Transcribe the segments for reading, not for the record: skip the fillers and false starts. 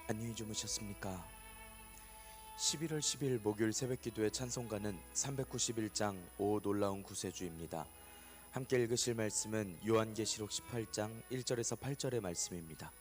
안녕히 주무셨습니까? 11월 10일 목요일 새벽기도의 찬송가는 391장 오 놀라운 구세주입니다. 함께 읽으실 말씀은 요한계시록 18장 1절에서 8절의 말씀입니다.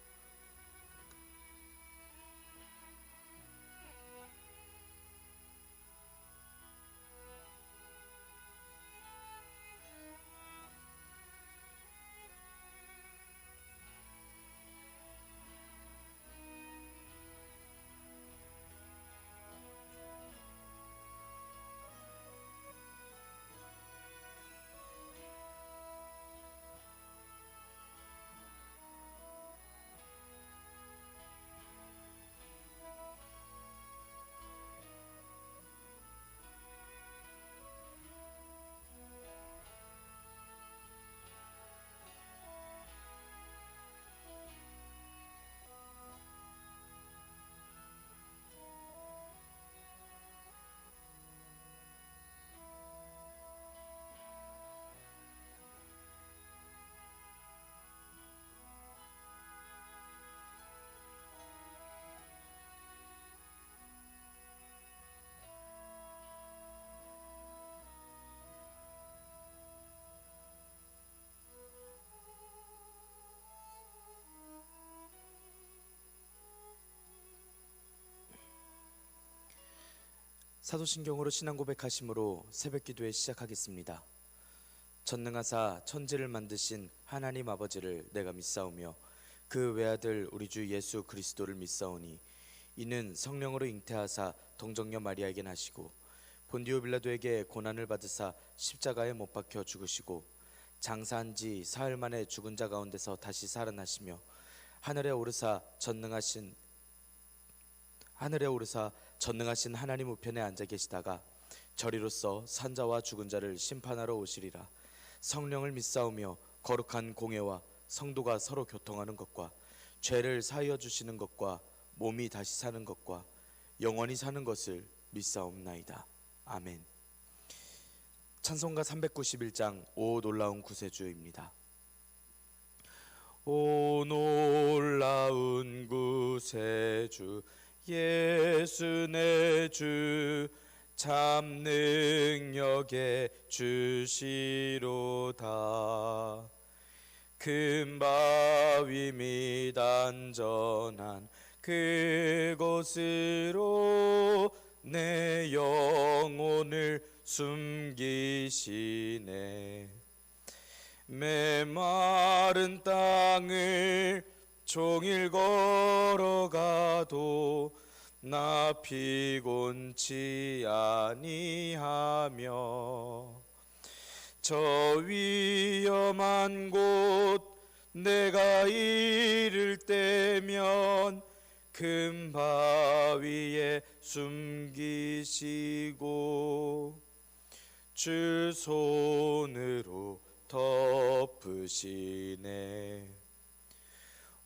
사도신경으로 신앙 고백하심으로 새벽기도에 시작하겠습니다. 전능하사 천지를 만드신 하나님 아버지를 내가 믿사오며 그 외아들 우리 주 예수 그리스도를 믿사오니 이는 성령으로 잉태하사 동정녀 마리아에게 나시고 본디오 빌라도에게 고난을 받으사 십자가에 못 박혀 죽으시고 장사한 지 사흘 만에 죽은 자 가운데서 다시 살아나시며 하늘에 오르사 전능하신 하나님 우편에 앉아 계시다가 저리로서 산자와 죽은 자를 심판하러 오시리라. 성령을 믿사오며 거룩한 공회와 성도가 서로 교통하는 것과 죄를 사하여 주시는 것과 몸이 다시 사는 것과 영원히 사는 것을 믿사옵나이다. 아멘. 찬송가 391장 오 놀라운 구세주입니다. 오 놀라운 구세주 예수 내 주 참 능력의 주시로다. 큰 바위 및 안전한 그곳으로 내 영혼을 숨기시네. 메마른 땅을 종일 걸어가도 나 피곤치 아니하며 저 위험한 곳 내가 이를 때면 큰 바위에 숨기시고 주 손으로 덮으시네.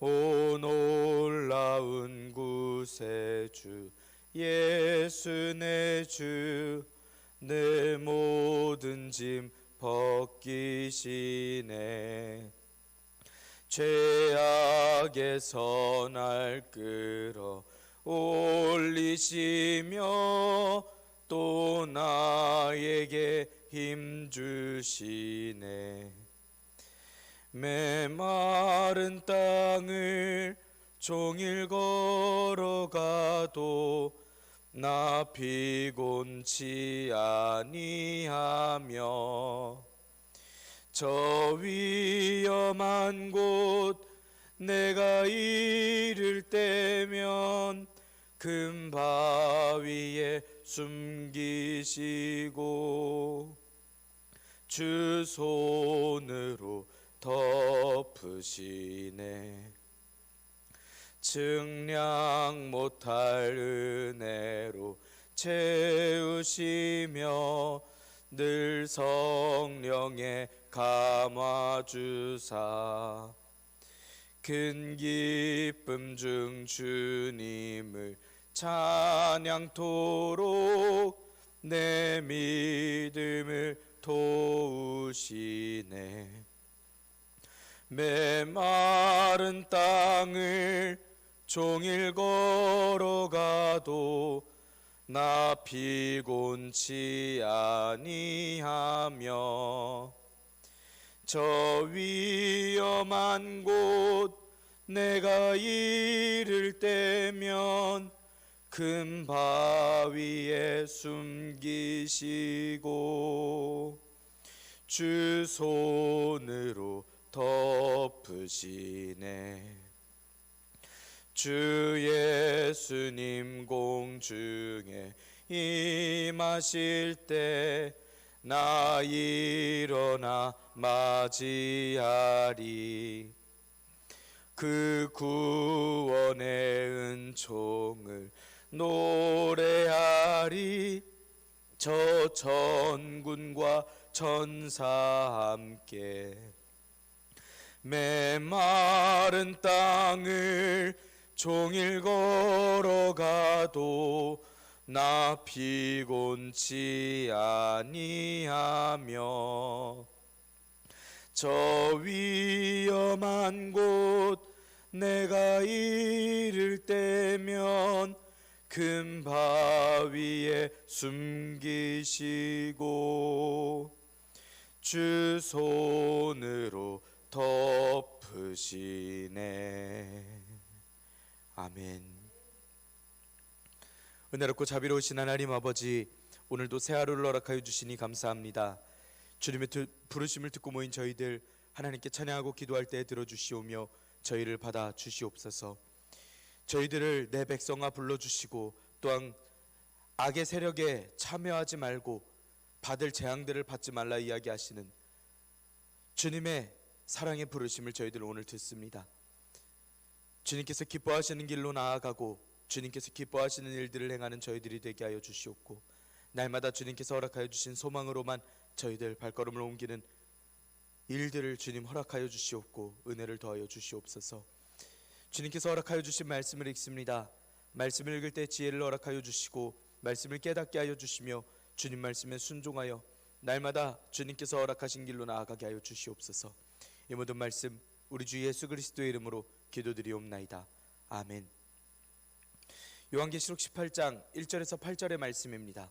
오 놀라운 구세주 예수 내 주 내 모든 짐 벗기시네. 죄악에서 날 끌어 올리시며 또 나에게 힘 주시네. 메마른 땅을 종일 걸어가도 나 피곤치 아니하며 저 위험한 곳 내가 이를 때면 큰 바위에 숨기시고 주 손으로 덮으시네. 측량 못할 은혜로 채우시며 늘 성령에 감화주사 큰 기쁨 중 주님을 찬양토록 내 믿음을 도우시네. 메마른 땅을 종일 걸어가도 나 피곤치 아니하며 저 위험한 곳 내가 이를 때면 큰 바위에 숨기시고 주 손으로 덮으시네. 주 예수님 공중에 임하실 때 나 일어나 맞이하리. 그 구원의 은총을 노래하리. 저 천군과 천사 함께 메마른 땅을 종일 걸어가도 나 피곤치 아니하며 저 위험한 곳 내가 이를 때면 큰 바위에 숨기시고 주 손으로 덮으시네. 아멘. 은혜롭고 자비로우신 하나님 아버지, 오늘도 새 하루를 허락하여 주시니 감사합니다. 주님의 부르심을 듣고 모인 저희들 하나님께 찬양하고 기도할 때 들어주시오며 저희를 받아 주시옵소서. 저희들을 내 백성아 불러주시고 또한 악의 세력에 참여하지 말고 받을 재앙들을 받지 말라 이야기하시는 주님의 사랑의 부르심을 저희들 오늘 듣습니다. 주님께서 기뻐하시는 길로 나아가고 주님께서 기뻐하시는 일들을 행하는 저희들이 되게 하여 주시옵고, 날마다 주님께서 허락하여 주신 소망으로만 저희들 발걸음을 옮기는 일들을 주님 허락하여 주시옵고 은혜를 더하여 주시옵소서. 주님께서 허락하여 주신 말씀을 읽습니다. 말씀을 읽을 때 지혜를 허락하여 주시고 말씀을 깨닫게 하여 주시며 주님 말씀에 순종하여 날마다 주님께서 허락하신 길로 나아가게 하여 주시옵소서. 이 모든 말씀 우리 주 예수 그리스도의 이름으로 기도드리옵나이다. 아멘. 요한계시록 18장 1절에서 8절의 말씀입니다.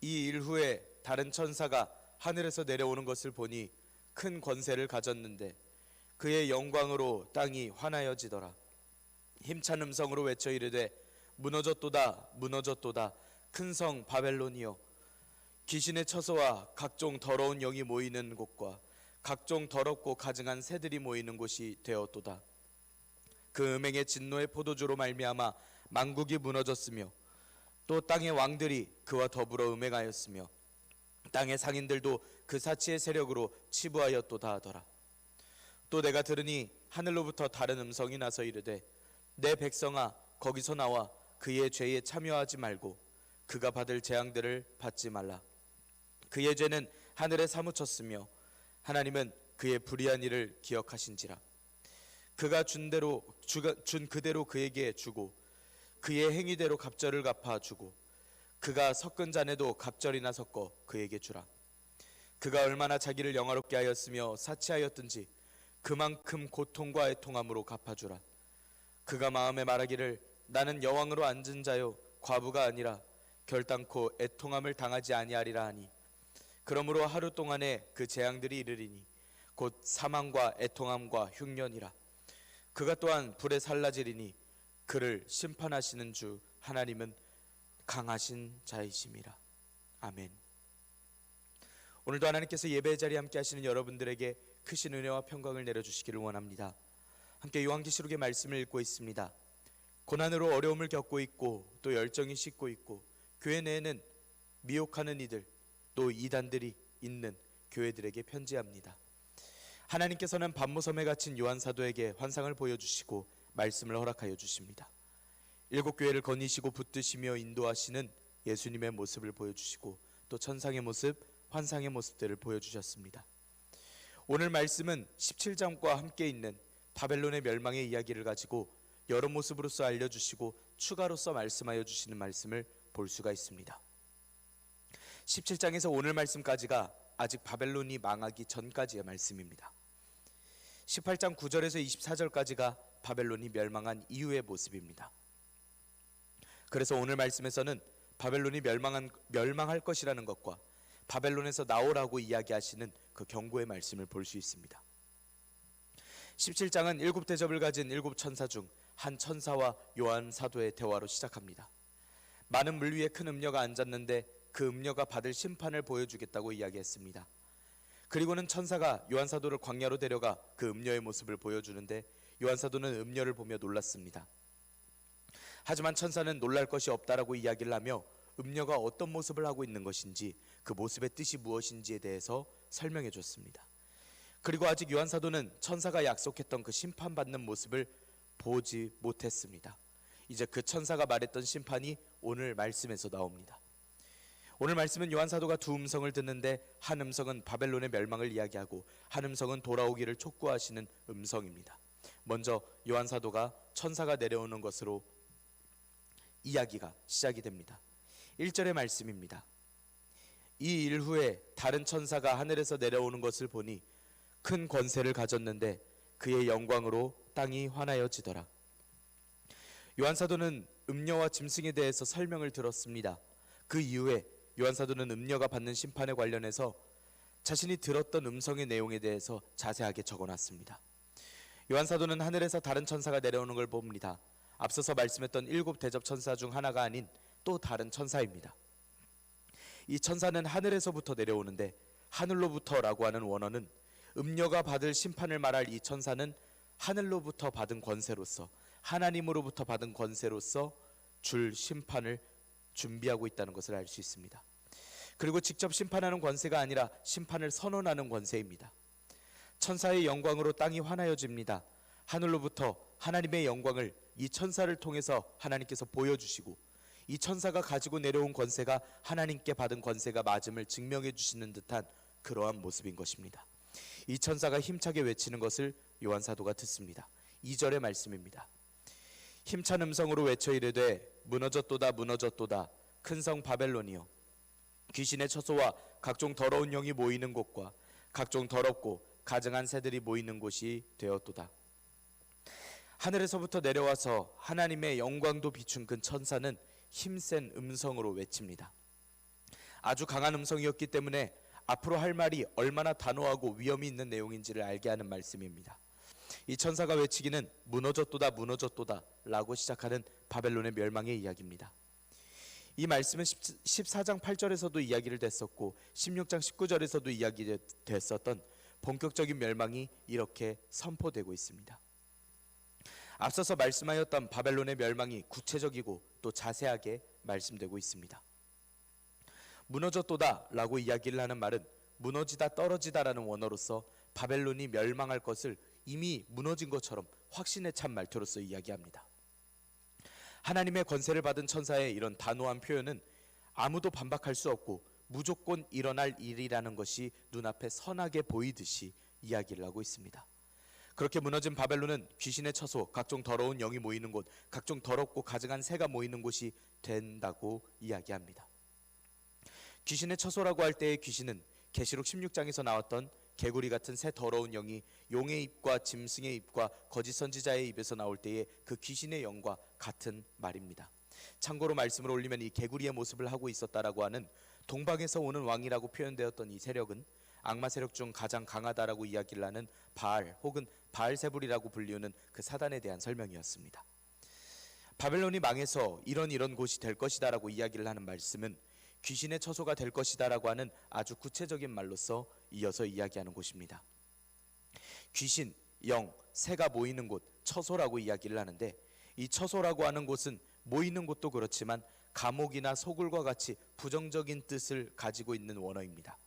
이 일 후에 다른 천사가 하늘에서 내려오는 것을 보니 큰 권세를 가졌는데 그의 영광으로 땅이 환하여지더라. 힘찬 음성으로 외쳐 이르되 무너졌도다 무너졌도다 큰 성 바벨론이여, 귀신의 처소와 각종 더러운 영이 모이는 곳과 각종 더럽고 가증한 새들이 모이는 곳이 되었도다. 그 음행의 진노의 포도주로 말미암아 만국이 무너졌으며 또 땅의 왕들이 그와 더불어 음행하였으며 땅의 상인들도 그 사치의 세력으로 치부하였도다 하더라. 또 내가 들으니 하늘로부터 다른 음성이 나서 이르되 내 백성아 거기서 나와 그의 죄에 참여하지 말고 그가 받을 재앙들을 받지 말라. 그의 죄는 하늘에 사무쳤으며 하나님은 그의 불의한 일을 기억하신지라. 그가 준 그대로 그에게 주고 그의 행위대로 갑절을 갚아 주고 그가 섞은 잔에도 갑절이나 섞어 그에게 주라. 그가 얼마나 자기를 영화롭게 하였으며 사치하였든지 그만큼 고통과 애통함으로 갚아주라. 그가 마음에 말하기를 나는 여왕으로 앉은 자요 과부가 아니라 결단코 애통함을 당하지 아니하리라 하니, 그러므로 하루 동안에 그 재앙들이 이르리니 곧 사망과 애통함과 흉년이라. 그가 또한 불에 살라지리니 그를 심판하시는 주 하나님은 강하신 자이심이라. 아멘. 오늘도 하나님께서 예배의 자리에 함께 하시는 여러분들에게 크신 은혜와 평강을 내려주시기를 원합니다. 함께 요한계시록의 말씀을 읽고 있습니다. 고난으로 어려움을 겪고 있고 또 열정이 식고 있고 교회 내에는 미혹하는 이들 또 이단들이 있는 교회들에게 편지합니다. 하나님께서는 반모섬에 갇힌 요한 사도에게 환상을 보여주시고 말씀을 허락하여 주십니다. 7교회를 거니시고 붙드시며 인도하시는 예수님의 모습을 보여주시고 또 천상의 모습, 환상의 모습들을 보여주셨습니다. 오늘 말씀은 17장과 함께 있는 바벨론의 멸망의 이야기를 가지고 여러 모습으로서 알려주시고 추가로서 말씀하여 주시는 말씀을 볼 수가 있습니다. 17장에서 오늘 말씀까지가 아직 바벨론이 망하기 전까지의 말씀입니다. 18장 9절에서 24절까지가 바벨론이 멸망한 이후의 모습입니다. 그래서 오늘 말씀에서는 바벨론이 멸망할 것이라는 것과 바벨론에서 나오라고 이야기하시는 그 경고의 말씀을 볼 수 있습니다. 17장은 7대접을 가진 7천사 중 한 천사와 요한 사도의 대화로 시작합니다. 많은 물 위에 큰 음녀가 앉았는데 그 음녀가 받을 심판을 보여주겠다고 이야기했습니다. 그리고는 천사가 요한 사도를 광야로 데려가 그 음녀의 모습을 보여주는데 요한 사도는 음녀를 보며 놀랐습니다. 하지만 천사는 놀랄 것이 없다라고 이야기를 하며 음녀가 어떤 모습을 하고 있는 것인지 그 모습의 뜻이 무엇인지에 대해서 설명해 줬습니다. 그리고 아직 요한 사도는 천사가 약속했던 그 심판받는 모습을 보지 못했습니다. 이제 그 천사가 말했던 심판이 오늘 말씀에서 나옵니다. 오늘 말씀은 요한 사도가 두 음성을 듣는데 한 음성은 바벨론의 멸망을 이야기하고 한 음성은 돌아오기를 촉구하시는 음성입니다. 먼저 요한 사도가 천사가 내려오는 것으로 이야기가 시작이 됩니다. 1절의 말씀입니다. 이 일 후에 다른 천사가 하늘에서 내려오는 것을 보니 큰 권세를 가졌는데 그의 영광으로 땅이 환하여지더라. 요한 사도는 음녀와 짐승에 대해서 설명을 들었습니다. 그 이후에 요한 사도는 음녀가 받는 심판에 관련해서 자신이 들었던 음성의 내용에 대해서 자세하게 적어놨습니다. 요한 사도는 하늘에서 다른 천사가 내려오는 걸 봅니다. 앞서서 말씀했던 7대접 천사 중 하나가 아닌 또 다른 천사입니다. 이 천사는 하늘에서부터 내려오는데 하늘로부터라고 하는 원어는 음녀가 받을 심판을 말할 이 천사는 하늘로부터 받은 권세로서 하나님으로부터 받은 권세로서 줄 심판을 준비하고 있다는 것을 알 수 있습니다. 그리고 직접 심판하는 권세가 아니라 심판을 선언하는 권세입니다. 천사의 영광으로 땅이 환하여집니다. 하늘로부터 하나님의 영광을 이 천사를 통해서 하나님께서 보여주시고 이 천사가 가지고 내려온 권세가 하나님께 받은 권세가 맞음을 증명해 주시는 듯한 그러한 모습인 것입니다. 이 천사가 힘차게 외치는 것을 요한 사도가 듣습니다. 2절의 말씀입니다. 힘찬 음성으로 외쳐 이르되 무너졌도다 무너졌도다 큰 성 바벨론이여 귀신의 처소와 각종 더러운 영이 모이는 곳과 각종 더럽고 가증한 새들이 모이는 곳이 되었도다. 하늘에서부터 내려와서 하나님의 영광도 비춘 그 천사는 힘센 음성으로 외칩니다. 아주 강한 음성이었기 때문에 앞으로 할 말이 얼마나 단호하고 위험이 있는 내용인지를 알게 하는 말씀입니다. 이 천사가 외치기는 무너졌도다 무너졌도다 라고 시작하는 바벨론의 멸망의 이야기입니다. 이 말씀은 14장 8절에서도 이야기를 됐었고 16장 19절에서도 이야기됐었던 본격적인 멸망이 이렇게 선포되고 있습니다. 앞서서 말씀하였던 바벨론의 멸망이 구체적이고 또 자세하게 말씀되고 있습니다. 무너졌도다 라고 이야기를 하는 말은 무너지다 떨어지다 라는 원어로서 바벨론이 멸망할 것을 이미 무너진 것처럼 확신에 찬 말투로서 이야기합니다. 하나님의 권세를 받은 천사의 이런 단호한 표현은 아무도 반박할 수 없고 무조건 일어날 일이라는 것이 눈앞에 선하게 보이듯이 이야기를 하고 있습니다. 그렇게 무너진 바벨론은 귀신의 처소, 각종 더러운 영이 모이는 곳, 각종 더럽고 가증한 새가 모이는 곳이 된다고 이야기합니다. 귀신의 처소라고 할 때의 귀신은 계시록 16장에서 나왔던 개구리 같은 새 더러운 영이 용의 입과 짐승의 입과 거짓 선지자의 입에서 나올 때의 그 귀신의 영과 같은 말입니다. 참고로 말씀을 올리면 이 개구리의 모습을 하고 있었다라고 하는 동방에서 오는 왕이라고 표현되었던 이 세력은 악마 세력 중 가장 강하다라고 이야기를 하는 바알 혹은 바알세불이라고 불리우는 그 사단에 대한 설명이었습니다. 바벨론이 망해서 이런 곳이 될 것이다라고 이야기를 하는 말씀은 귀신의 처소가 될 것이다라고 하는 아주 구체적인 말로서 이어서 이야기하는 곳입니다. 귀신, 영, 새가 모이는 곳, 처소라고 이야기를 하는데 이 처소라고 하는 곳은 모이는 곳도 그렇지만 감옥이나 소굴과 같이 부정적인 뜻을 가지고 있는 원어입니다.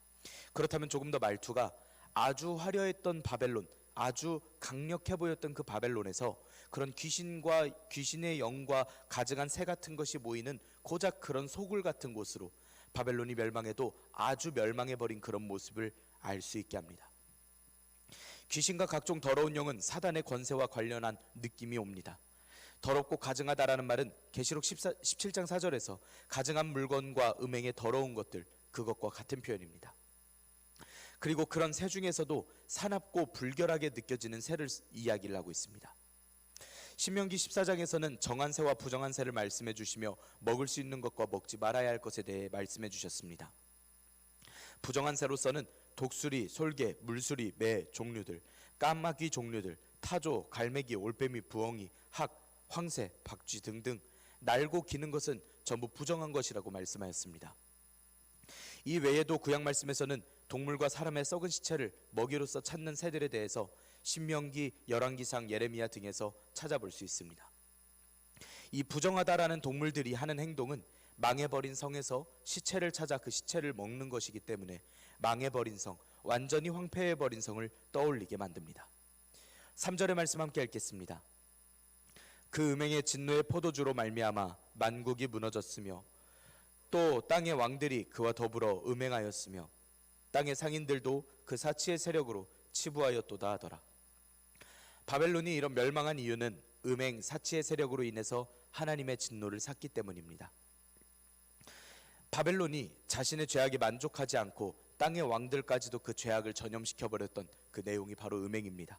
그렇다면 조금 더 말투가 아주 화려했던 바벨론, 아주 강력해 보였던 그 바벨론에서 그런 귀신과 귀신의 영과 가증한 새 같은 것이 모이는 고작 그런 소굴 같은 곳으로 바벨론이 멸망해도 아주 멸망해버린 그런 모습을 알 수 있게 합니다. 귀신과 각종 더러운 영은 사단의 권세와 관련한 느낌이 옵니다. 더럽고 가증하다라는 말은 계시록 17장 4절에서 가증한 물건과 음행의 더러운 것들, 그것과 같은 표현입니다. 그리고 그런 새 중에서도 사납고 불결하게 느껴지는 새를 이야기를 하고 있습니다. 신명기 14장에서는 정한 새와 부정한 새를 말씀해 주시며 먹을 수 있는 것과 먹지 말아야 할 것에 대해 말씀해 주셨습니다. 부정한 새로서는 독수리, 솔개, 물수리, 매 종류들, 까마귀 종류들, 타조, 갈매기, 올빼미, 부엉이, 학, 황새, 박쥐 등등 날고 기는 것은 전부 부정한 것이라고 말씀하였습니다. 이 외에도 구약 말씀에서는 동물과 사람의 썩은 시체를 먹이로서 찾는 새들에 대해서 신명기, 열왕기상, 예레미야 등에서 찾아볼 수 있습니다. 이 부정하다라는 동물들이 하는 행동은 망해버린 성에서 시체를 찾아 그 시체를 먹는 것이기 때문에 망해버린 성, 완전히 황폐해버린 성을 떠올리게 만듭니다. 3절의 말씀 함께 읽겠습니다. 그 음행의 진노의 포도주로 말미암아 만국이 무너졌으며 또 땅의 왕들이 그와 더불어 음행하였으며 땅의 상인들도 그 사치의 세력으로 치부하였도다 하더라. 바벨론이 이런 멸망한 이유는 음행, 사치의 세력으로 인해서 하나님의 진노를 샀기 때문입니다. 바벨론이 자신의 죄악에 만족하지 않고 땅의 왕들까지도 그 죄악을 전염시켜버렸던 그 내용이 바로 음행입니다.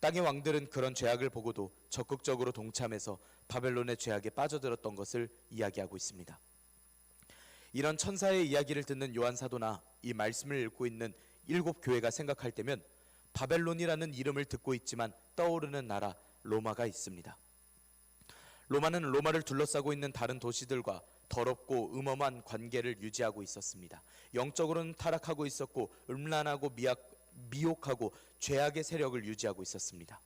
땅의 왕들은 그런 죄악을 보고도 적극적으로 동참해서 바벨론의 죄악에 빠져들었던 것을 이야기하고 있습니다. 이런 천사의 이야기를 듣는 요한 사도나 이 말씀을 읽고 있는 7교회가 생각할 때면 바벨론이라는 이름을 듣고 있지만 떠오르는 나라 로마가 있습니다. 로마는 로마를 둘러싸고 있는 다른 도시들과 더럽고 음험한 관계를 유지하고 있었습니다. 영적으로는 타락하고 있었고 음란하고 미혹하고 죄악의 세력을 유지하고 있었습니다.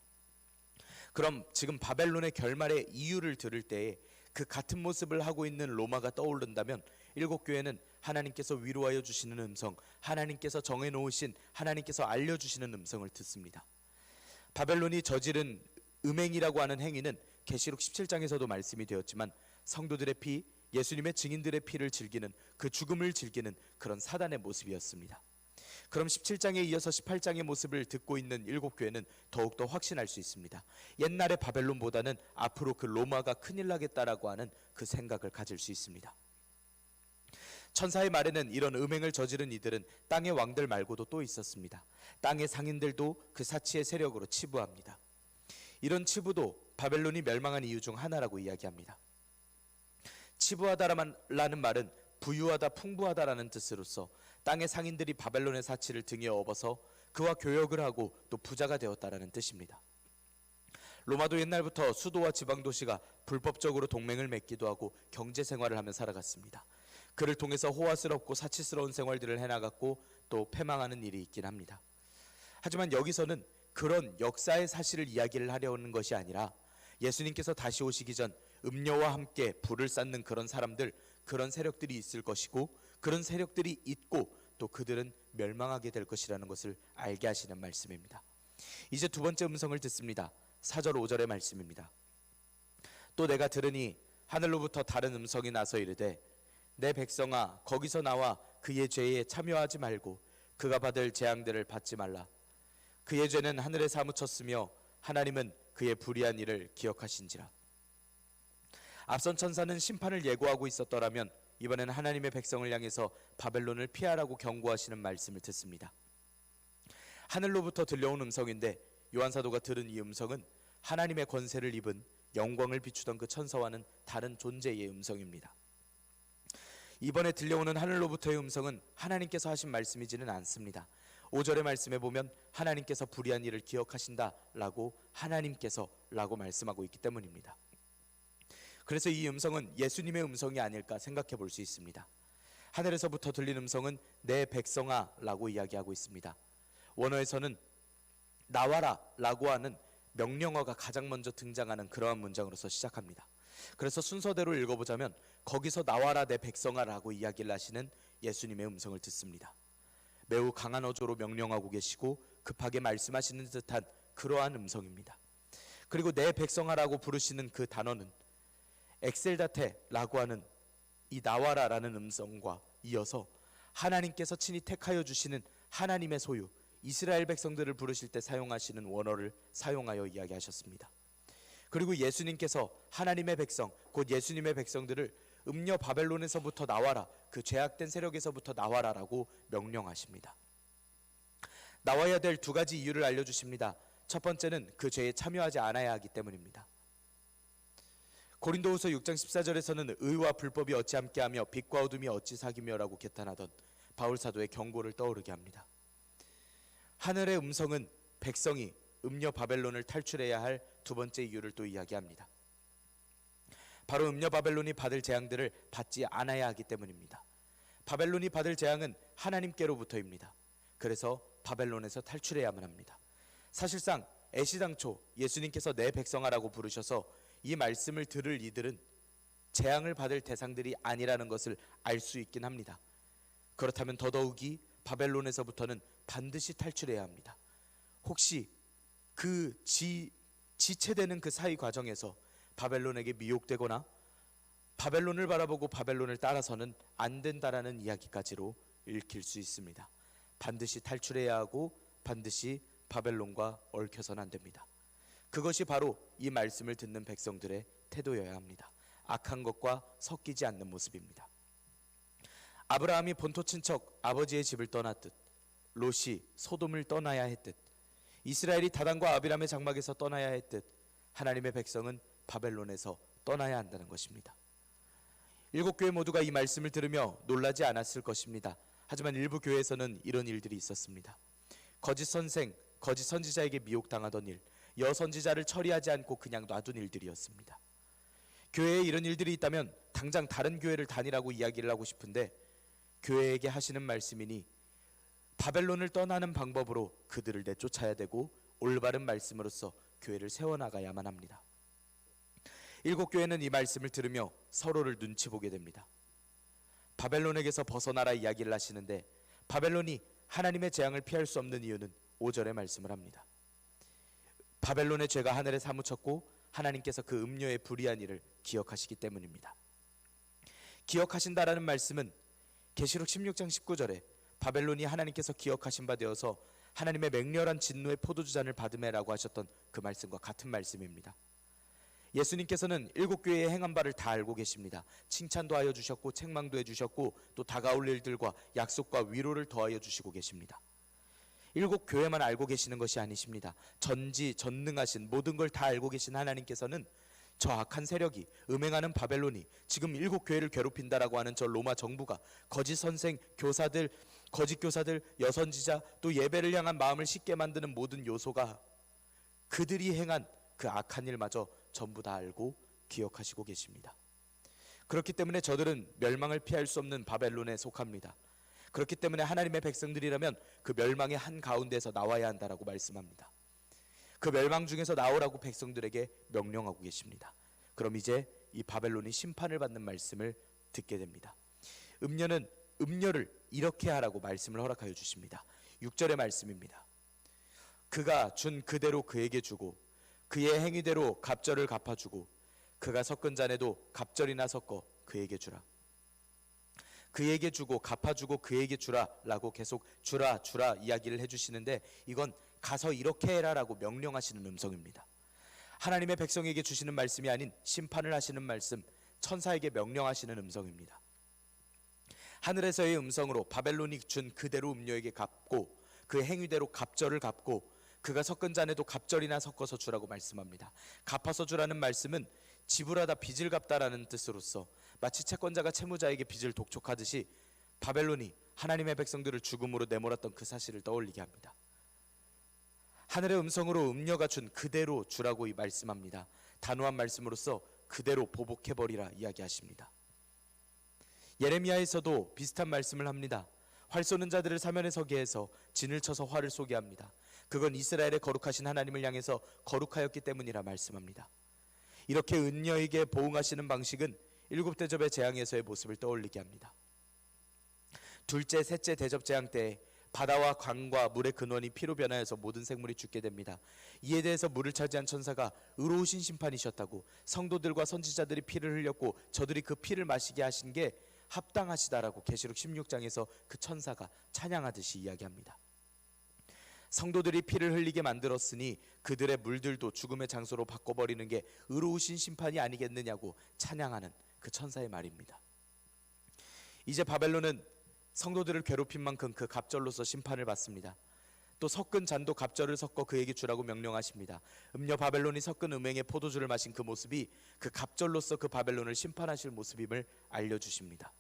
그럼 지금 바벨론의 결말의 이유를 들을 때에 그 같은 모습을 하고 있는 로마가 떠오른다면 7교회는 하나님께서 위로하여 주시는 음성, 하나님께서 정해놓으신, 하나님께서 알려주시는 음성을 듣습니다. 바벨론이 저지른 음행이라고 하는 행위는 계시록 17장에서도 말씀이 되었지만 성도들의 피, 예수님의 증인들의 피를 즐기는, 그 죽음을 즐기는 그런 사단의 모습이었습니다. 그럼 17장에 이어서 18장의 모습을 듣고 있는 7교회는 더욱더 확신할 수 있습니다. 옛날의 바벨론보다는 앞으로 그 로마가 큰일 나겠다라고 하는 그 생각을 가질 수 있습니다. 천사의 말에는 이런 음행을 저지른 이들은 땅의 왕들 말고도 또 있었습니다. 땅의 상인들도 그 사치의 세력으로 치부합니다. 이런 치부도 바벨론이 멸망한 이유 중 하나라고 이야기합니다. 치부하다라는 말은 부유하다, 풍부하다라는 뜻으로서 땅의 상인들이 바벨론의 사치를 등에 업어서 그와 교역을 하고 또 부자가 되었다라는 뜻입니다. 로마도 옛날부터 수도와 지방도시가 불법적으로 동맹을 맺기도 하고 경제 생활을 하며 살아갔습니다. 그를 통해서 호화스럽고 사치스러운 생활들을 해나갔고 또 패망하는 일이 있긴 합니다. 하지만 여기서는 그런 역사의 사실을 이야기를 하려는 것이 아니라 예수님께서 다시 오시기 전 음녀와 함께 불을 쌓는 그런 사람들, 그런 세력들이 있을 것이고 그런 세력들이 있고 또 그들은 멸망하게 될 것이라는 것을 알게 하시는 말씀입니다. 이제 두 번째 음성을 듣습니다. 4절 5절의 말씀입니다. 또 내가 들으니 하늘로부터 다른 음성이 나서 이르되 내 백성아 거기서 나와 그의 죄에 참여하지 말고 그가 받을 재앙들을 받지 말라. 그의 죄는 하늘에 사무쳤으며 하나님은 그의 불의한 일을 기억하신지라. 앞선 천사는 심판을 예고하고 있었더라면 이번에는 하나님의 백성을 향해서 바벨론을 피하라고 경고하시는 말씀을 듣습니다. 하늘로부터 들려온 음성인데 요한사도가 들은 이 음성은 하나님의 권세를 입은 영광을 비추던 그 천사와는 다른 존재의 음성입니다. 이번에 들려오는 하늘로부터의 음성은 하나님께서 하신 말씀이지는 않습니다. 5절의 말씀에 보면 하나님께서 불의한 일을 기억하신다라고 하나님께서라고 말씀하고 있기 때문입니다. 그래서 이 음성은 예수님의 음성이 아닐까 생각해 볼 수 있습니다. 하늘에서부터 들린 음성은 내 백성아 라고 이야기하고 있습니다. 원어에서는 나와라 라고 하는 명령어가 가장 먼저 등장하는 그러한 문장으로서 시작합니다. 그래서 순서대로 읽어보자면 거기서 나와라 내 백성아 라고 이야기를 하시는 예수님의 음성을 듣습니다. 매우 강한 어조로 명령하고 계시고 급하게 말씀하시는 듯한 그러한 음성입니다. 그리고 내 백성아라고 부르시는 그 단어는 엑셀다테라고 하는 이 나와라라는 음성과 이어서 하나님께서 친히 택하여 주시는 하나님의 소유 이스라엘 백성들을 부르실 때 사용하시는 원어를 사용하여 이야기하셨습니다. 그리고 예수님께서 하나님의 백성 곧 예수님의 백성들을 음녀 바벨론에서부터 나와라, 그 죄악된 세력에서부터 나와라라고 명령하십니다. 나와야 될 두 가지 이유를 알려주십니다. 첫 번째는 그 죄에 참여하지 않아야 하기 때문입니다. 고린도후서 6장 14절에서는 의와 불법이 어찌 함께하며 빛과 어둠이 어찌 사귀며라고 개탄하던 바울 사도의 경고를 떠오르게 합니다. 하늘의 음성은 백성이 음녀 바벨론을 탈출해야 할 두 번째 이유를 또 이야기합니다. 바로 음녀 바벨론이 받을 재앙들을 받지 않아야 하기 때문입니다. 바벨론이 받을 재앙은 하나님께로부터입니다. 그래서 바벨론에서 탈출해야만 합니다. 사실상 애시당초 예수님께서 내 백성아라고 부르셔서 이 말씀을 들을 이들은 재앙을 받을 대상들이 아니라는 것을 알 수 있긴 합니다. 그렇다면 더더욱이 바벨론에서부터는 반드시 탈출해야 합니다. 혹시 그 지체되는 그 사이 과정에서 바벨론에게 미혹되거나 바벨론을 바라보고 바벨론을 따라서는 안 된다라는 이야기까지로 읽힐 수 있습니다. 반드시 탈출해야 하고 반드시 바벨론과 얽혀서는 안 됩니다. 그것이 바로 이 말씀을 듣는 백성들의 태도여야 합니다. 악한 것과 섞이지 않는 모습입니다. 아브라함이 본토 친척 아버지의 집을 떠났듯 롯이 소돔을 떠나야 했듯 이스라엘이 다단과 아비람의 장막에서 떠나야 했듯 하나님의 백성은 바벨론에서 떠나야 한다는 것입니다. 7교회 모두가 이 말씀을 들으며 놀라지 않았을 것입니다. 하지만 일부 교회에서는 이런 일들이 있었습니다. 거짓 선생, 거짓 선지자에게 미혹당하던 일, 여선지자를 처리하지 않고 그냥 놔둔 일들이었습니다. 교회에 이런 일들이 있다면 당장 다른 교회를 다니라고 이야기를 하고 싶은데 교회에게 하시는 말씀이니 바벨론을 떠나는 방법으로 그들을 내쫓아야 되고 올바른 말씀으로써 교회를 세워나가야만 합니다. 7교회는 이 말씀을 들으며 서로를 눈치 보게 됩니다. 바벨론에게서 벗어나라 이야기를 하시는데 바벨론이 하나님의 재앙을 피할 수 없는 이유는 5절의 말씀을 합니다. 바벨론의 죄가 하늘에 사무쳤고 하나님께서 그 음녀의 불의한 일을 기억하시기 때문입니다. 기억하신다라는 말씀은 계시록 16장 19절에 바벨론이 하나님께서 기억하신 바 되어서 하나님의 맹렬한 진노의 포도주잔을 받으매라고 하셨던 그 말씀과 같은 말씀입니다. 예수님께서는 7교회의 행한 바를 다 알고 계십니다. 칭찬도 하여 주셨고 책망도 해주셨고 또 다가올 일들과 약속과 위로를 더하여 주시고 계십니다. 7교회만 알고 계시는 것이 아니십니다. 전지전능하신 모든 걸 다 알고 계신 하나님께서는 저 악한 세력이 음행하는 바벨론이 지금 7교회를 괴롭힌다라고 하는 저 로마 정부가 거짓 선생, 교사들, 거짓 교사들, 여선지자 또 예배를 향한 마음을 쉽게 만드는 모든 요소가 그들이 행한 그 악한 일마저 전부 다 알고 기억하시고 계십니다. 그렇기 때문에 저들은 멸망을 피할 수 없는 바벨론에 속합니다. 그렇기 때문에 하나님의 백성들이라면 그 멸망의 한가운데서 나와야 한다라고 말씀합니다. 그 멸망 중에서 나오라고 백성들에게 명령하고 계십니다. 그럼 이제 이 바벨론이 심판을 받는 말씀을 듣게 됩니다. 음녀는 음녀를 이렇게 하라고 말씀을 허락하여 주십니다. 6절의 말씀입니다. 그가 준 그대로 그에게 주고 그의 행위대로 갑절을 갚아주고 그가 섞은 잔에도 갑절이나 섞어 그에게 주라. 그에게 주고 갚아주고 그에게 주라 라고 계속 주라 이야기를 해주시는데 이건 가서 이렇게 해라라고 명령하시는 음성입니다. 하나님의 백성에게 주시는 말씀이 아닌 심판을 하시는 말씀, 천사에게 명령하시는 음성입니다. 하늘에서의 음성으로 바벨론이 준 그대로 음녀에게 갚고 그 행위대로 갑절을 갚고 그가 섞은 잔에도 갑절이나 섞어서 주라고 말씀합니다. 갚아서 주라는 말씀은 지불하다 빚을 갚다라는 뜻으로서 마치 채권자가 채무자에게 빚을 독촉하듯이 바벨론이 하나님의 백성들을 죽음으로 내몰았던 그 사실을 떠올리게 합니다. 하늘의 음성으로 음녀가 준 그대로 주라고 말씀합니다. 단호한 말씀으로써 그대로 보복해버리라 이야기하십니다. 예레미야에서도 비슷한 말씀을 합니다. 활 쏘는 자들을 사면에 서게 해서 진을 쳐서 활을 쏘게 합니다. 그건 이스라엘의 거룩하신 하나님을 향해서 거룩하였기 때문이라 말씀합니다. 이렇게 은녀에게 보응하시는 방식은 7대접의 재앙에서의 모습을 떠올리게 합니다. 둘째, 셋째 대접 재앙 때 바다와 강과 물의 근원이 피로 변하여서 모든 생물이 죽게 됩니다. 이에 대해서 물을 차지한 천사가 의로우신 심판이셨다고 성도들과 선지자들이 피를 흘렸고 저들이 그 피를 마시게 하신 게 합당하시다라고 계시록 16장에서 그 천사가 찬양하듯이 이야기합니다. 성도들이 피를 흘리게 만들었으니 그들의 물들도 죽음의 장소로 바꿔버리는 게 의로우신 심판이 아니겠느냐고 찬양하는 그 천사의 말입니다. 이제 바벨론은 성도들을 괴롭힌 만큼 그 갑절로서 심판을 받습니다. 또 섞은 잔도 갑절을 섞어 그에게 주라고 명령하십니다. 음녀 바벨론이 섞은 음행의 포도주를 마신 그 모습이 그 갑절로서 그 바벨론을 심판하실 모습임을 알려주십니다.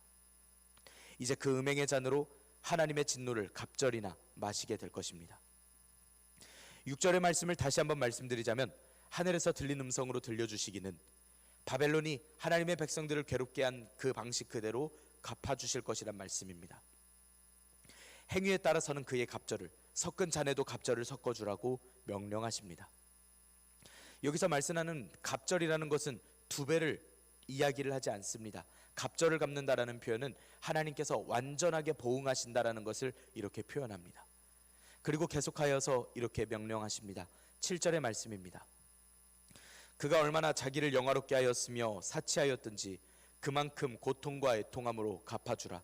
이제 그 음행의 잔으로 하나님의 진노를 갑절이나 마시게 될 것입니다. 6절의 말씀을 다시 한번 말씀드리자면, 하늘에서 들린 음성으로 들려주시기는 바벨론이 하나님의 백성들을 괴롭게 한 그 방식 그대로 갚아주실 것이란 말씀입니다. 행위에 따라서는 그의 갑절을, 섞은 잔에도 갑절을 섞어주라고 명령하십니다. 여기서 말씀하는 갑절이라는 것은 두 배를 이야기를 하지 않습니다. 갑절을 갚는다라는 표현은 하나님께서 완전하게 보응하신다라는 것을 이렇게 표현합니다. 그리고 계속하여서 이렇게 명령하십니다. 7절의 말씀입니다. 그가 얼마나 자기를 영화롭게 하였으며 사치하였든지 그만큼 고통과 애통함으로 갚아주라.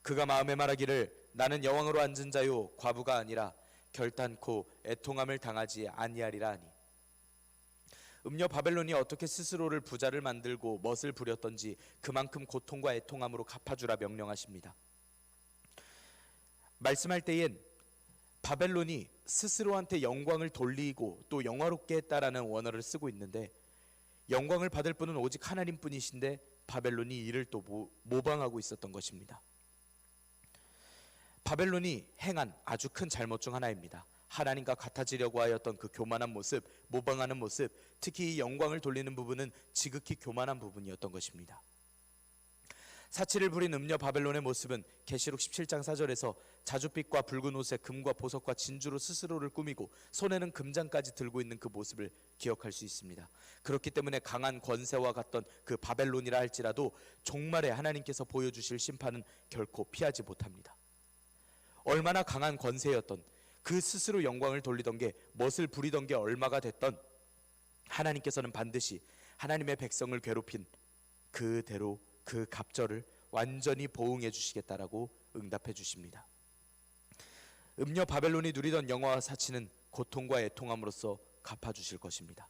그가 마음에 말하기를 나는 여왕으로 앉은 자요 과부가 아니라 결단코 애통함을 당하지 아니하리라 하니, 음녀 바벨론이 어떻게 스스로를 부자를 만들고 멋을 부렸던지 그만큼 고통과 애통함으로 갚아주라 명령하십니다. 말씀할 때엔 바벨론이 스스로한테 영광을 돌리고 또 영화롭게 했다라는 원어를 쓰고 있는데, 영광을 받을 분은 오직 하나님뿐이신데 바벨론이 이를 또 모방하고 있었던 것입니다. 바벨론이 행한 아주 큰 잘못 중 하나입니다. 하나님과 같아지려고 하였던 그 교만한 모습, 모방하는 모습, 특히 이 영광을 돌리는 부분은 지극히 교만한 부분이었던 것입니다. 사치를 부린 음녀 바벨론의 모습은 계시록 17장 4절에서 자줏빛과 붉은 옷에 금과 보석과 진주로 스스로를 꾸미고 손에는 금장까지 들고 있는 그 모습을 기억할 수 있습니다. 그렇기 때문에 강한 권세와 같던 그 바벨론이라 할지라도 종말에 하나님께서 보여주실 심판은 결코 피하지 못합니다. 얼마나 강한 권세였던, 그 스스로 영광을 돌리던 게, 멋을 부리던 게 얼마가 됐던, 하나님께서는 반드시 하나님의 백성을 괴롭힌 그대로 그 갑절을 완전히 보응해 주시겠다라고 응답해 주십니다. 음녀 바벨론이 누리던 영화와 사치는 고통과 애통함으로써 갚아 주실 것입니다.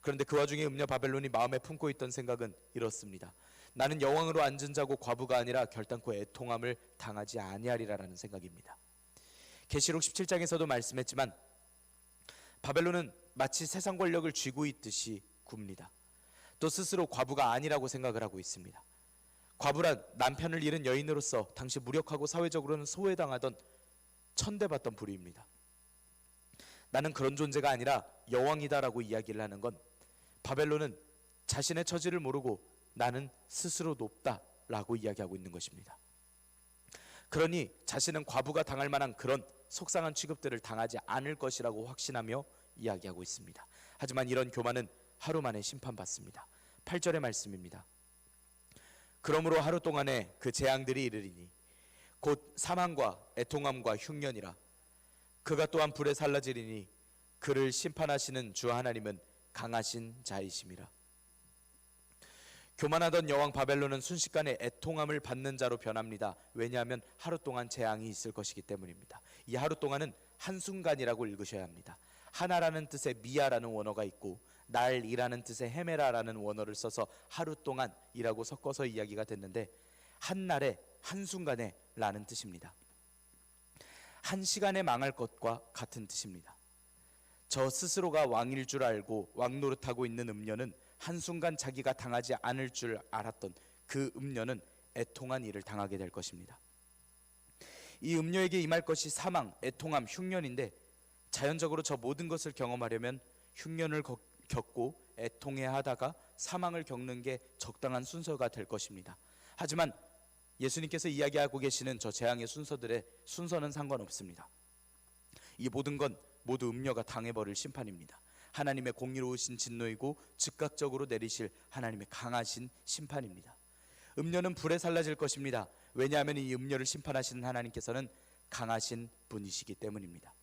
그런데 그 와중에 음녀 바벨론이 마음에 품고 있던 생각은 이렇습니다. 나는 여왕으로 앉은 자고 과부가 아니라 결단코 애통함을 당하지 아니하리라라는 생각입니다. 계시록 17장에서도 말씀했지만 바벨론은 마치 세상 권력을 쥐고 있듯이 굽니다. 또 스스로 과부가 아니라고 생각을 하고 있습니다. 과부란 남편을 잃은 여인으로서 당시 무력하고 사회적으로는 소외당하던 천대받던 부류입니다. 나는 그런 존재가 아니라 여왕이다라고 이야기를 하는 건, 바벨론은 자신의 처지를 모르고 나는 스스로 높다라고 이야기하고 있는 것입니다. 그러니 자신은 과부가 당할 만한 그런 속상한 취급들을 당하지 않을 것이라고 확신하며 이야기하고 있습니다. 하지만 이런 교만은 하루 만에 심판받습니다. 8절의 말씀입니다. 그러므로 하루 동안에 그 재앙들이 이르리니 곧 사망과 애통함과 흉년이라. 그가 또한 불에 살라지리니 그를 심판하시는 주 하나님은 강하신 자이심이라. 교만하던 여왕 바벨론은 순식간에 애통함을 받는 자로 변합니다. 왜냐하면 하루 동안 재앙이 있을 것이기 때문입니다. 이 하루 동안은 한순간이라고 읽으셔야 합니다. 하나라는 뜻의 미아라는 원어가 있고 날이라는 뜻의 헤메라라는 원어를 써서 하루 동안이라고 섞어서 이야기가 됐는데, 한날에 한순간에 라는 뜻입니다. 한 시간에 망할 것과 같은 뜻입니다. 저 스스로가 왕일 줄 알고 왕 노릇하고 있는 음녀는 한순간 자기가 당하지 않을 줄 알았던 그 음녀는 애통한 일을 당하게 될 것입니다. 이 음녀에게 임할 것이 사망, 애통함, 흉년인데, 자연적으로 저 모든 것을 경험하려면 흉년을 겪고 애통해야 하다가 사망을 겪는 게 적당한 순서가 될 것입니다. 하지만 예수님께서 이야기하고 계시는 저 재앙의 순서들의 순서는 상관없습니다. 이 모든 건 모두 음녀가 당해버릴 심판입니다. 하나님의 공의로우신 진노이고 즉각적으로 내리실 하나님의 강하신 심판입니다. 음녀는 불에 살라질 것입니다. 왜냐하면 이 음녀를 심판하시는 하나님께서는 강하신 분이시기 때문입니다.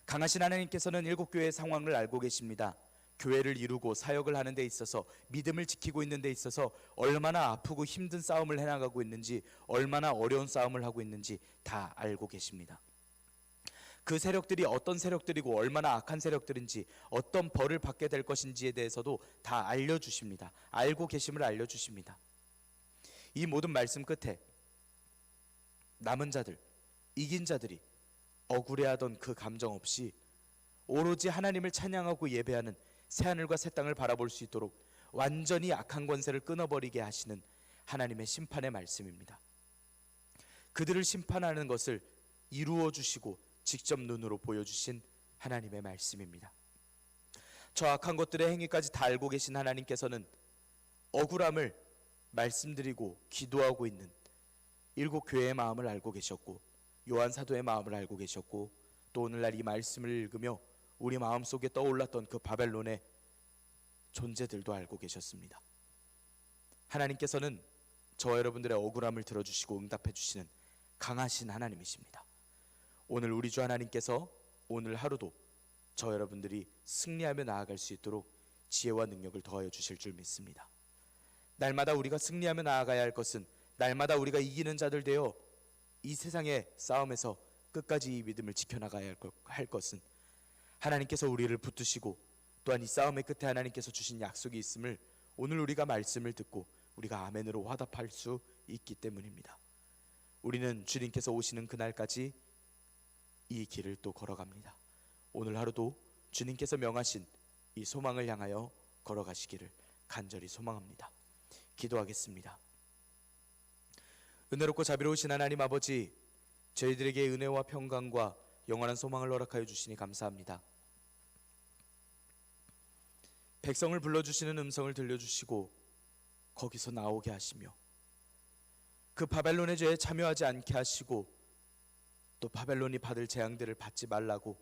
강하신 하나님께서는 일곱 교회의 상황을 알고 계십니다. 교회를 이루고 사역을 하는 데 있어서, 믿음을 지키고 있는 데 있어서 얼마나 아프고 힘든 싸움을 해나가고 있는지, 얼마나 어려운 싸움을 하고 있는지 다 알고 계십니다. 그 세력들이 어떤 세력들이고 얼마나 악한 세력들인지, 어떤 벌을 받게 될 것인지에 대해서도 다 알려주십니다. 알고 계심을 알려주십니다. 이 모든 말씀 끝에 남은 자들, 이긴 자들이 억울해하던 그 감정 없이 오로지 하나님을 찬양하고 예배하는 새하늘과 새 땅을 바라볼 수 있도록 완전히 악한 권세를 끊어버리게 하시는 하나님의 심판의 말씀입니다. 그들을 심판하는 것을 이루어 주시고 직접 눈으로 보여주신 하나님의 말씀입니다. 저 악한 것들의 행위까지 다 알고 계신 하나님께서는 억울함을 말씀드리고 기도하고 있는 일곱 교회의 마음을 알고 계셨고, 요한 사도의 마음을 알고 계셨고, 또 오늘날 이 말씀을 읽으며 우리 마음속에 떠올랐던 그 바벨론의 존재들도 알고 계셨습니다. 하나님께서는 저와 여러분들의 억울함을 들어주시고 응답해 주시는 강하신 하나님이십니다. 오늘 우리 주 하나님께서 오늘 하루도 저와 여러분들이 승리하며 나아갈 수 있도록 지혜와 능력을 더하여 주실 줄 믿습니다. 날마다 우리가 승리하며 나아가야 할 것은, 날마다 우리가 이기는 자들 되어 이 세상의 싸움에서 끝까지 이 믿음을 지켜나가야 할 것은, 하나님께서 우리를 붙드시고 또한 이 싸움의 끝에 하나님께서 주신 약속이 있음을 오늘 우리가 말씀을 듣고 우리가 아멘으로 화답할 수 있기 때문입니다. 우리는 주님께서 오시는 그날까지 이 길을 또 걸어갑니다. 오늘 하루도 주님께서 명하신 이 소망을 향하여 걸어가시기를 간절히 소망합니다. 기도하겠습니다. 은혜롭고 자비로우신 하나님 아버지, 저희들에게 은혜와 평강과 영원한 소망을 허락하여 주시니 감사합니다. 백성을 불러주시는 음성을 들려주시고 거기서 나오게 하시며, 그 바벨론의 죄에 참여하지 않게 하시고, 또 바벨론이 받을 재앙들을 받지 말라고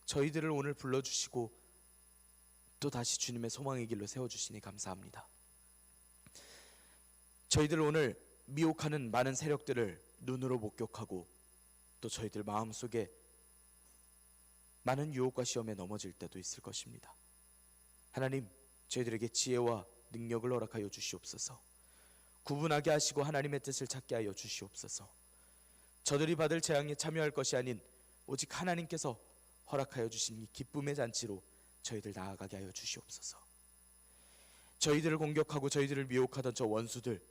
저희들을 오늘 불러주시고 또 다시 주님의 소망의 길로 세워주시니 감사합니다. 저희들 오늘 미혹하는 많은 세력들을 눈으로 목격하고, 또 저희들 마음속에 많은 유혹과 시험에 넘어질 때도 있을 것입니다. 하나님, 저희들에게 지혜와 능력을 허락하여 주시옵소서. 구분하게 하시고 하나님의 뜻을 찾게 하여 주시옵소서. 저들이 받을 재앙에 참여할 것이 아닌 오직 하나님께서 허락하여 주신 이 기쁨의 잔치로 저희들 나아가게 하여 주시옵소서. 저희들을 공격하고 저희들을 미혹하던 저 원수들,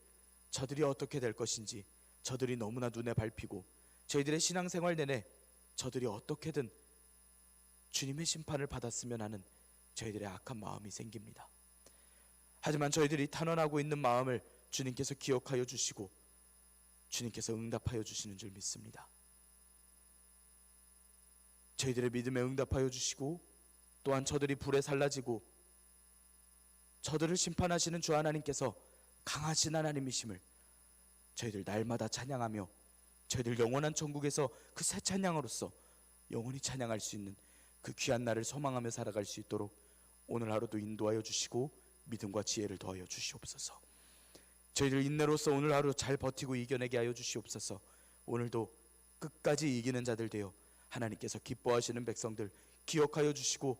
저들이 어떻게 될 것인지 저들이 너무나 눈에 밟히고, 저희들의 신앙생활 내내 저들이 어떻게든 주님의 심판을 받았으면 하는 저희들의 악한 마음이 생깁니다. 하지만 저희들이 탄원하고 있는 마음을 주님께서 기억하여 주시고 주님께서 응답하여 주시는 줄 믿습니다. 저희들의 믿음에 응답하여 주시고, 또한 저들이 불에 살라지고 저들을 심판하시는 주 하나님께서 강하신 하나님이심을 저희들 날마다 찬양하며, 저희들 영원한 천국에서 그 새 찬양으로서 영원히 찬양할 수 있는 그 귀한 날을 소망하며 살아갈 수 있도록 오늘 하루도 인도하여 주시고 믿음과 지혜를 더하여 주시옵소서. 저희들 인내로서 오늘 하루 잘 버티고 이겨내게 하여 주시옵소서. 오늘도 끝까지 이기는 자들 되어 하나님께서 기뻐하시는 백성들, 기억하여 주시고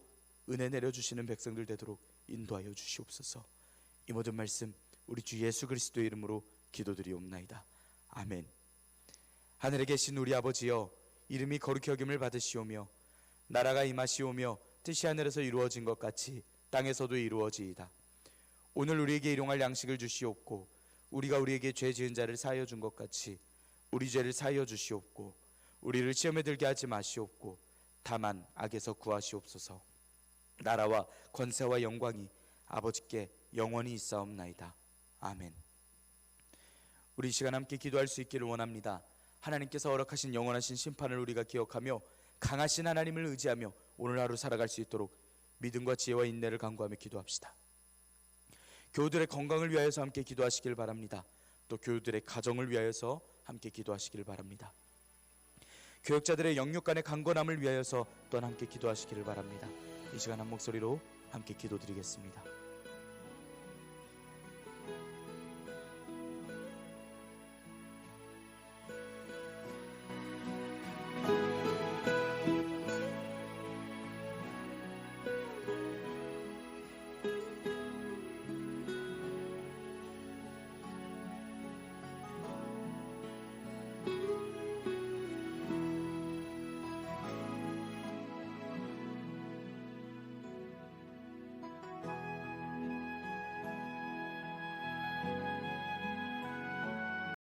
은혜 내려주시는 백성들 되도록 인도하여 주시옵소서. 이 모든 말씀 우리 주 예수 그리스도의 이름으로 기도드리옵나이다. 아멘. 하늘에 계신 우리 아버지여, 이름이 거룩히 여김을 받으시오며 나라가 임하시오며 뜻이 하늘에서 이루어진 것 같이 땅에서도 이루어지이다. 오늘 우리에게 일용할 양식을 주시옵고, 우리가 우리에게 죄 지은 자를 사하여 준 것 같이 우리 죄를 사하여 주시옵고, 우리를 시험에 들게 하지 마시옵고 다만 악에서 구하시옵소서. 나라와 권세와 영광이 아버지께 영원히 있사옵나이다. 아멘. 우리 이 시간 함께 기도할 수 있기를 원합니다. 하나님께서 허락하신 영원하신 심판을 우리가 기억하며 강하신 하나님을 의지하며 오늘 하루 살아갈 수 있도록 믿음과 지혜와 인내를 간구하며 기도합시다. 교우들의 건강을 위하여서 함께 기도하시길 바랍니다. 또 교우들의 가정을 위하여서 함께 기도하시길 바랍니다. 교역자들의 영육 간의 강건함을 위하여서 또한 함께 기도하시기를 바랍니다. 이 시간 한 목소리로 함께 기도드리겠습니다.